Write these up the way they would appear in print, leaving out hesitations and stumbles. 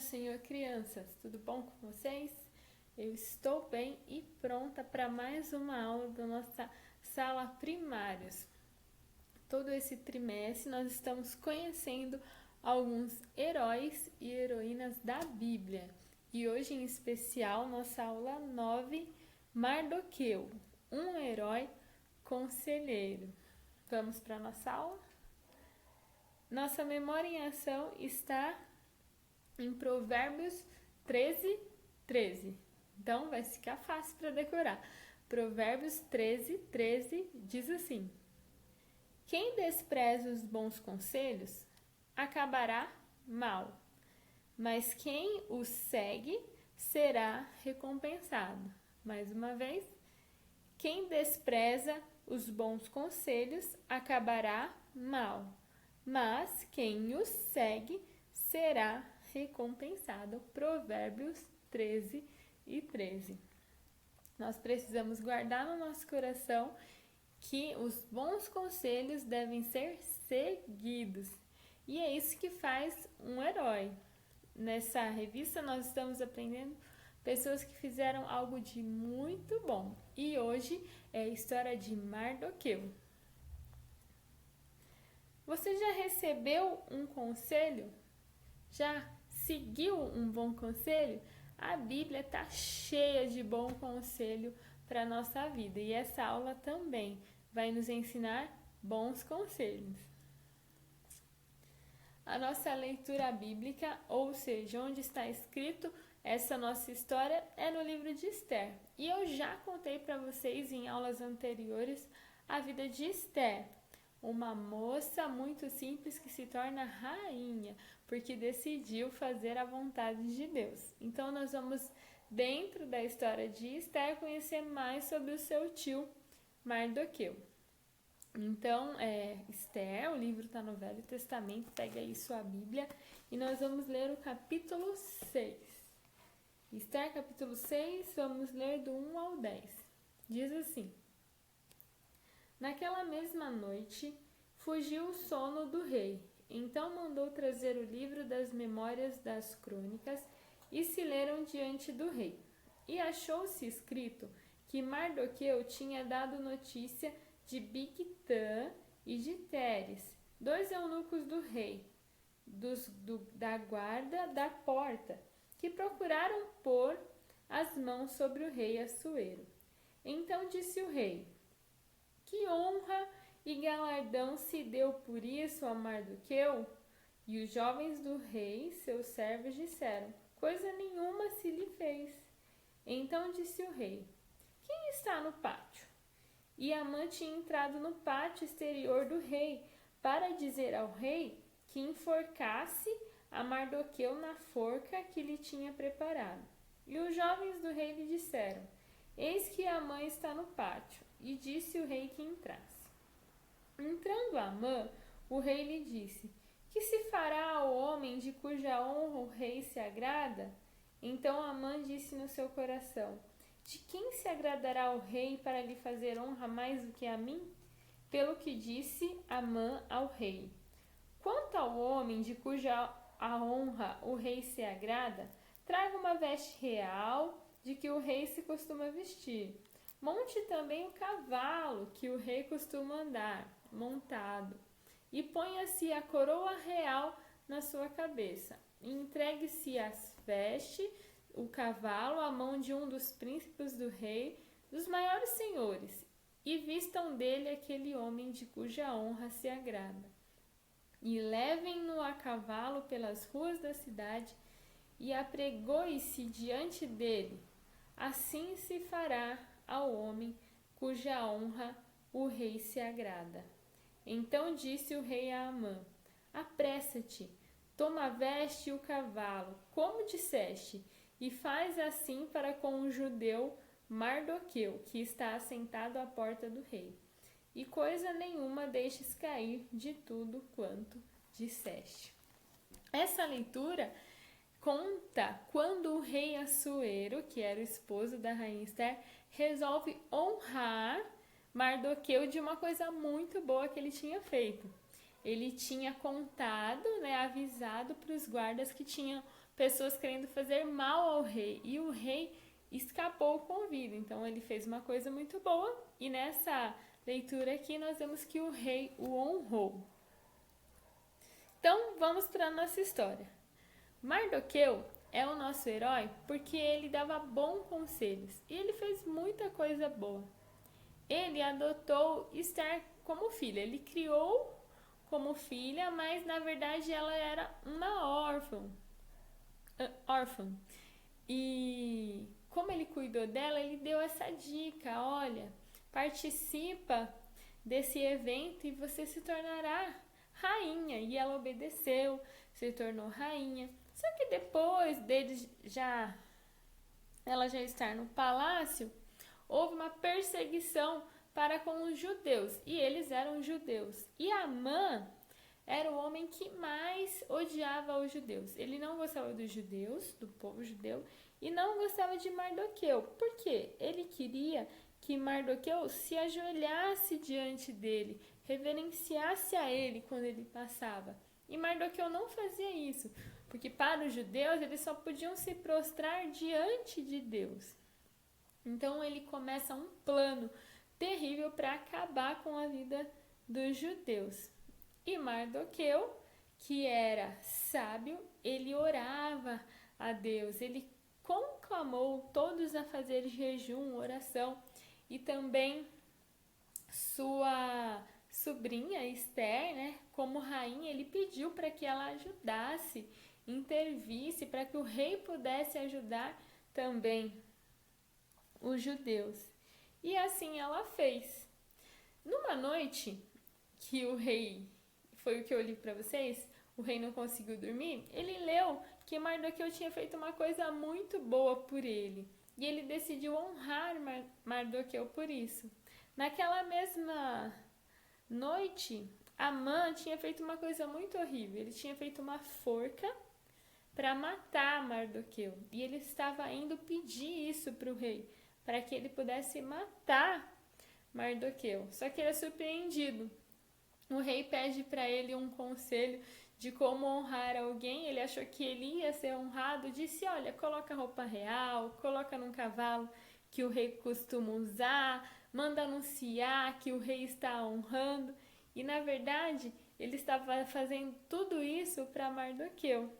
Senhor, crianças, tudo bom com vocês? Eu estou bem e pronta para mais uma aula da nossa sala primários. Todo esse trimestre nós estamos conhecendo alguns heróis e heroínas da Bíblia. E hoje em especial, nossa aula 9, Mardoqueu, um herói conselheiro. Vamos para a nossa aula? Nossa memória em ação está em Provérbios 13, 13. Então vai ficar fácil para decorar. Provérbios 13, 13 diz assim: quem despreza os bons conselhos acabará mal, mas quem os segue será recompensado. Mais uma vez, quem despreza os bons conselhos acabará mal, mas quem os segue será recompensado. Provérbios 13 e 13. Nós precisamos guardar no nosso coração que os bons conselhos devem ser seguidos. E é isso que faz um herói. Nessa revista nós estamos aprendendo pessoas que fizeram algo de muito bom. E hoje é a história de Mardoqueu. Você já recebeu um conselho? Já seguiu um bom conselho? A Bíblia está cheia de bom conselho para a nossa vida. E essa aula também vai nos ensinar bons conselhos. A nossa leitura bíblica, ou seja, onde está escrito essa nossa história, é no livro de Esther. E eu já contei para vocês em aulas anteriores a vida de Esther, uma moça muito simples que se torna rainha, porque decidiu fazer a vontade de Deus. Então nós vamos, dentro da história de Esther, conhecer mais sobre o seu tio Mardoqueu. Então, Esther, o livro está no Velho Testamento, pega aí sua Bíblia e nós vamos ler o capítulo 6. Esther, capítulo 6, vamos ler do 1 ao 10. Diz assim: naquela mesma noite, fugiu o sono do rei. Então mandou trazer o livro das memórias das crônicas e se leram diante do rei. E achou-se escrito que Mardoqueu tinha dado notícia de Bigtã e de Teres, dois eunucos do rei, da guarda da porta, que procuraram pôr as mãos sobre o rei Assuero. Então disse o rei: que honra e galardão se deu por isso a Mardoqueu? E os jovens do rei, seus servos, disseram: coisa nenhuma se lhe fez. Então disse o rei: quem está no pátio? E Amã tinha entrado no pátio exterior do rei para dizer ao rei que enforcasse a Mardoqueu na forca que lhe tinha preparado. E os jovens do rei lhe disseram: eis que Amã está no pátio. E disse o rei que entrasse. Entrando Amã, o rei lhe disse: que se fará ao homem de cuja honra o rei se agrada? Então Amã disse no seu coração: de quem se agradará o rei para lhe fazer honra mais do que a mim? Pelo que disse Amã ao rei: quanto ao homem de cuja a honra o rei se agrada, traga uma veste real de que o rei se costuma vestir. Monte também o cavalo que o rei costuma andar, montado, e ponha-se a coroa real na sua cabeça. E entregue-se as vestes, o cavalo, à mão de um dos príncipes do rei, dos maiores senhores, e vistam dele aquele homem de cuja honra se agrada. E levem-no a cavalo pelas ruas da cidade, e apregoe-se diante dele. Assim se fará ao homem cuja honra o rei se agrada. Então disse o rei a Amã: apressa-te, toma a veste e o cavalo, como disseste, e faz assim para com o judeu Mardoqueu, que está assentado à porta do rei. E coisa nenhuma deixes cair de tudo quanto disseste. Essa leitura conta quando o rei Assuero, que era o esposo da rainha Esther, resolve honrar Mardoqueu de uma coisa muito boa que ele tinha feito. Ele tinha contado, avisado para os guardas que tinham pessoas querendo fazer mal ao rei, e o rei escapou com vida. Então ele fez uma coisa muito boa, e nessa leitura aqui nós vemos que o rei o honrou. Então vamos para a nossa história. Mardoqueu é o nosso herói porque ele dava bons conselhos e ele fez muita coisa boa. Ele adotou Esther como filha, ele criou como filha, mas na verdade ela era uma órfã. E como ele cuidou dela, ele deu essa dica: olha, participa desse evento e você se tornará rainha. E ela obedeceu, se tornou rainha. Só que depois ela já estar no palácio, houve uma perseguição para com os judeus, e eles eram judeus. E Amã era o homem que mais odiava os judeus. Ele não gostava dos judeus, do povo judeu, e não gostava de Mardoqueu. Por quê? Ele queria que Mardoqueu se ajoelhasse diante dele, reverenciasse a ele quando ele passava. E Mardoqueu não fazia isso, porque para os judeus eles só podiam se prostrar diante de Deus. Então ele começa um plano terrível para acabar com a vida dos judeus. E Mardoqueu, que era sábio, ele orava a Deus, ele conclamou todos a fazer jejum, oração, e também sua sobrinha Esther, né, como rainha, ele pediu para que ela ajudasse, intervisse, para que o rei pudesse ajudar também os judeus. E assim ela fez. Numa noite que o rei, foi o que eu li para vocês, o rei não conseguiu dormir, ele leu que Mardoqueu tinha feito uma coisa muito boa por ele. E ele decidiu honrar Mardoqueu por isso. Naquela mesma noite, Amã tinha feito uma coisa muito horrível. Ele tinha feito uma forca para matar Mardoqueu. E ele estava indo pedir isso para o rei, para que ele pudesse matar Mardoqueu. Só que ele é surpreendido. O rei pede para ele um conselho de como honrar alguém. Ele achou que ele ia ser honrado, disse: olha, coloca roupa real, coloca num cavalo que o rei costuma usar, manda anunciar que o rei está honrando. E na verdade ele estava fazendo tudo isso para Mardoqueu.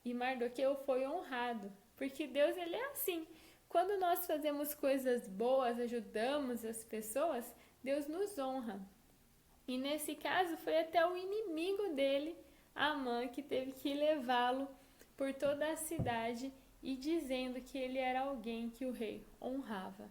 E Mardoqueu foi honrado, porque Deus, ele é assim. Quando nós fazemos coisas boas, ajudamos as pessoas, Deus nos honra. E nesse caso foi até o inimigo dele, Amã, que teve que levá-lo por toda a cidade e dizendo que ele era alguém que o rei honrava.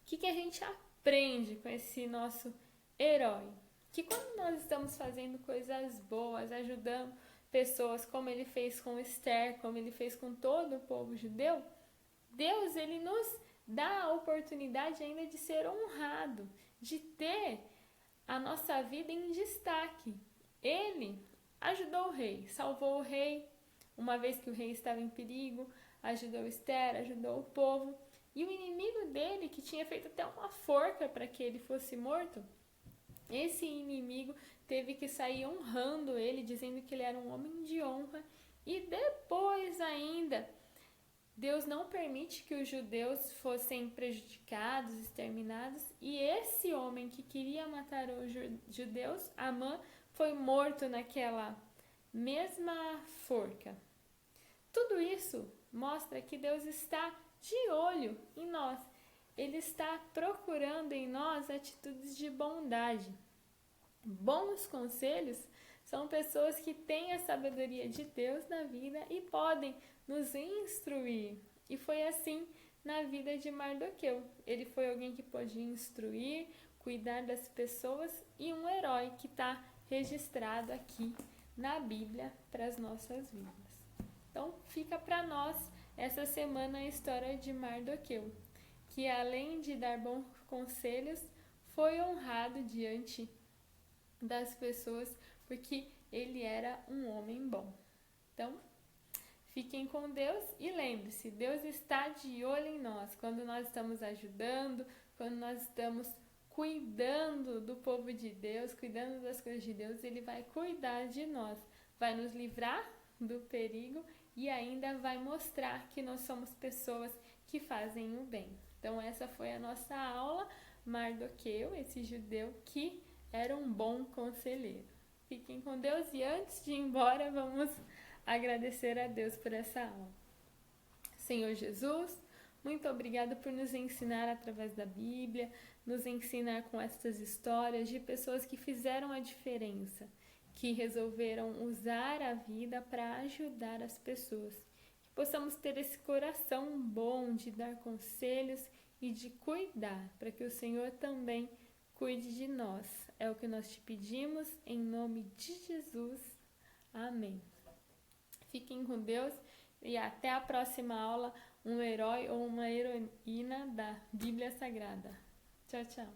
O que a gente aprende com esse nosso herói? Que quando nós estamos fazendo coisas boas, ajudando pessoas, como ele fez com Esther, como ele fez com todo o povo judeu, Deus, ele nos dá a oportunidade ainda de ser honrado, de ter a nossa vida em destaque. Ele ajudou o rei, salvou o rei, uma vez que o rei estava em perigo, ajudou Esther, ajudou o povo. E o inimigo dele, que tinha feito até uma forca para que ele fosse morto, esse inimigo teve que sair honrando ele, dizendo que ele era um homem de honra. E depois ainda, Deus não permite que os judeus fossem prejudicados, exterminados, e esse homem que queria matar os judeus, Amã, foi morto naquela mesma forca. Tudo isso mostra que Deus está de olho em nós. Ele está procurando em nós atitudes de bondade. Bons conselhos são pessoas que têm a sabedoria de Deus na vida e podem nos instruir. E foi assim na vida de Mardoqueu. Ele foi alguém que pôde instruir, cuidar das pessoas e um herói que está registrado aqui na Bíblia para as nossas vidas. Então, fica para nós essa semana a história de Mardoqueu, que além de dar bons conselhos, foi honrado diante das pessoas, porque ele era um homem bom. Então, fiquem com Deus e lembre-se, Deus está de olho em nós. Quando nós estamos ajudando, quando nós estamos cuidando do povo de Deus, cuidando das coisas de Deus, ele vai cuidar de nós. Vai nos livrar do perigo e ainda vai mostrar que nós somos pessoas que fazem o bem. Então essa foi a nossa aula. Mardoqueu, esse judeu que era um bom conselheiro. Fiquem com Deus e antes de ir embora, vamos agradecer a Deus por essa aula. Senhor Jesus, muito obrigada por nos ensinar através da Bíblia, nos ensinar com estas histórias de pessoas que fizeram a diferença, que resolveram usar a vida para ajudar as pessoas. Que possamos ter esse coração bom de dar conselhos e de cuidar, para que o Senhor também cuide de nós. É o que nós te pedimos, em nome de Jesus. Amém. Fiquem com Deus e até a próxima aula, um herói ou uma heroína da Bíblia Sagrada. Tchau, tchau.